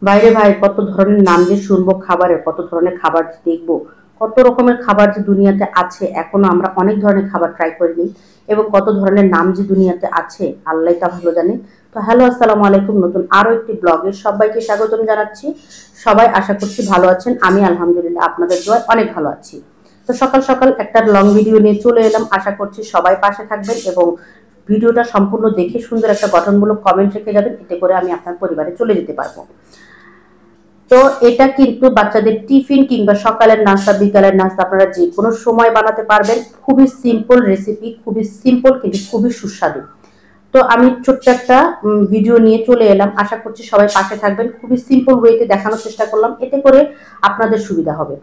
বাইরে ভাই কত ধরনের নাম যে শুনবো খাবারের, কত ধরনের খাবার যে দেখবো, কত রকমের খাবার যে দুনিয়াতে আছে, এখনো আমরা অনেক ধরনের খাবার ট্রাই করিনি এবং কত ধরনের নাম যে দুনিয়াতে আছে আল্লাহ তা ভালো জানে। তো হ্যালো, আসসালামু আলাইকুম, নতুন আরো একটি ব্লগে সবাইকে স্বাগতম জানাচ্ছি। সবাই আশা করছি ভালো আছেন, আমি আলহামদুলিল্লাহ আপনাদের দোয়ায় অনেক ভালো আছি। তো সকাল সকাল একটা লং ভিডিও নিয়ে চলে এলাম, আশা করছি সবাই পাশে থাকবেন এবং ভিডিওটা সম্পূর্ণ দেখে সুন্দর একটা গঠনমূলক কমেন্ট রেখে যাবেন, এতে করে আমি আপনার পরিবারে চলে যেতে পারবো। তো এটা কিন্তু বাচ্চাদের টিফিন কিংবা সকালের নাস্তা, বিকালের নাস্তা আপনারা যে কোনো সময় বানাতে পারবেন। খুবই সিম্পল রেসিপি, খুবই সিম্পল কিন্তু খুবই সুস্বাদু। তো আমি ছোট্ট একটা ভিডিও নিয়ে চলে এলাম, আশা করছি সবাই পাশে থাকবেন। খুবই সিম্পল ওয়েতে দেখানোর চেষ্টা করলাম, এতে করে আপনাদের সুবিধা হবে।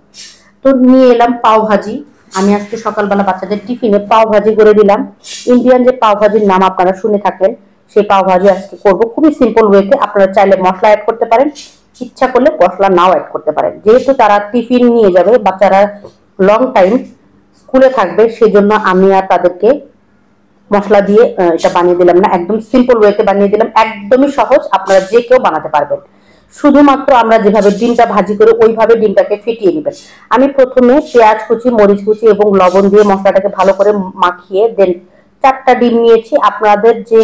তো নিয়ে এলাম পাও ভাজি। আমি আজকে সকালবেলা বাচ্চাদের টিফিনে পাও ভাজি করে দিলাম। ইন্ডিয়ান যে পাও ভাজির নাম আপনারা শুনে থাকেন, সেই পাও ভাজি আজকে করবো খুবই সিম্পল ওয়েতে। আপনারা চাইলে মশলা অ্যাড করতে পারেন, ইচ্ছা করলে মশলা নাও অ্যাড করতে পারেন। যেহেতু তারা টিফিন নিয়ে যাবে, বাচ্চারা লং টাইম স্কুলে থাকবে, সেজন্য আমি আর তাদেরকে মশলা দিয়ে এটা বানিয়ে দিলাম না, একদম সিম্পল ওয়েতে বানিয়ে দিলাম। একদমই সহজ, আপনারা যে কেউ বানাতে পারবেন। শুধুমাত্র আমরা যেভাবে ডিমটা ভাজি করে ওইভাবে ডিমটাকে ফেটিয়ে নেবেন। আমি প্রথমে পেঁয়াজ কুচি, মরিচ কুচি এবং লবণ দিয়ে মশলাটাকে ভালো করে মাখিয়ে দেন 4টা ডিম নিয়েছি। আপনাদের যে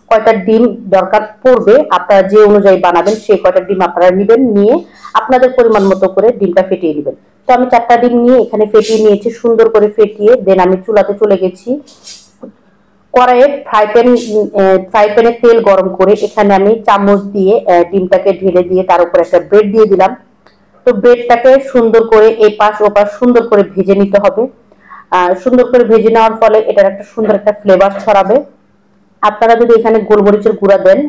কয়টা ডিম দরকার পড়বে, আপনারা যে অনুযায়ী বানাবেন সেই কয়টা ডিম আপনারা নেবেন, নিয়ে আপনাদের পরিমাণ মতো করে ডিমটা ফেটিয়ে নেবেন। তো আমি 4টা ডিম নিয়ে এখানে ফেটিয়ে নিয়েছি, সুন্দর করে ফেটিয়ে দেন আমি চুলাতে চলে গেছি। কড়াইয়ে ফ্রাই প্যানে তেল গরম করে এখানে আমি চামচ দিয়ে ডিমটাকে ঢেলে দিয়ে তার উপর একটা ব্রেড দিয়ে দিলাম। তো ব্রেডটাকে সুন্দর করে এই পাশ ও পাশ সুন্দর করে ভেজে নিতে হবে। সুন্দর করে ভেজে নেওয়ার ফলে এটার একটা সুন্দর একটা ফ্লেভার ছড়াবে। আপনারা যদি এখানে গোলমরিচের গুঁড়া দেন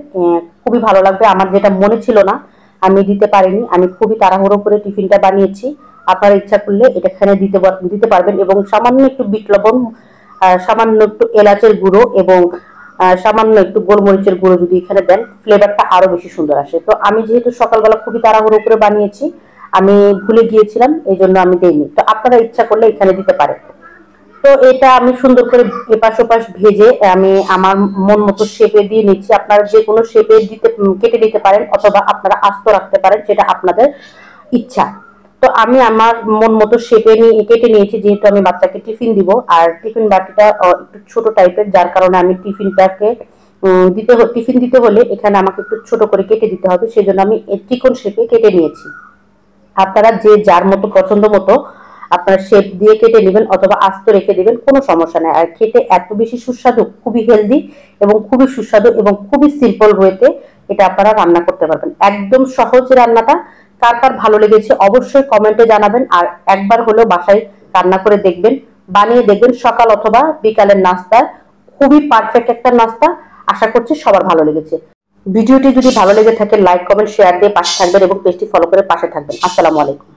খুবই ভালো লাগবে। আমার যেটা মনে ছিল না, আমি দিতে পারিনি, আমি খুবই তাড়াহুড়ো করে টিফিনটা বানিয়েছি। আপনারা ইচ্ছা করলে এটা এখানে দিতে পারবেন এবং সামান্য একটু বিট লবণ, সামান্য একটু এলাচের গুঁড়ো এবং সামান্য একটু গোলমরিচের গুঁড়ো যদি এখানে দেন, ফ্লেভারটা আরো বেশি সুন্দর আসে। তো আমি যেহেতু সকালবেলা খুবই তাড়াহুড়ো করে বানিয়েছি, আমি ভুলে গিয়েছিলাম, এই জন্য আমি দেইনি। তো আপনারা ইচ্ছা করলে এখানে দিতে পারেন। তো এটা আমি সুন্দর করে এপাশ ওপাশ ভেজে আমি আমার মন মতো শেপে দিয়ে নিচ্ছি। আপনারা যে কোনো শেপে কেটে দিতে পারেন অথবা আপনারা আস্ত রাখতে পারেন, সেটা আপনাদের ইচ্ছা। তো আমি আমার মন মতো শেপে কেটে নিয়েছি, যেহেতু আমি বাচ্চাকে টিফিন দিব। আর টিফিন বাটিটা একটু ছোট টাইপের, যার কারণে আমি টিফিন দিতে হলে এখানে আমাকে একটু ছোট করে কেটে দিতে হবে, সেজন্য আমি ত্রিকোণ শেপে কেটে নিয়েছি। আপনারা যে যার মতো পছন্দ মতো আপনারা শেপ দিয়ে কেটে নেবেন অথবা আস্ত রেখে দিবেন, কোনো সমস্যা নেই। আর খেতে এত বেশি সুস্বাদু, খুবই হেলদি এবং খুবই সুস্বাদু এবং খুবই সিম্পল ওয়েতে এটা আপনারা রান্না করতে পারবেন। একদম সহজ রান্নাটা। কার কার ভালো লেগেছে অবশ্যই কমেন্টে জানাবেন। আর একবার হলেও বাসায় রান্না করে দেখবেন, বানিয়ে দেখবেন, সকাল অথবা বিকালের নাস্তা। খুবই পারফেক্ট একটা নাস্তা। আশা করছি সবার ভালো লেগেছে। ভিডিওটি যদি ভালো লেগে থাকে লাইক, কমেন্ট, শেয়ার দিয়ে পাশে থাকবেন এবং পেজটি ফলো করে পাশে থাকবেন। আসসালামু আলাইকুম।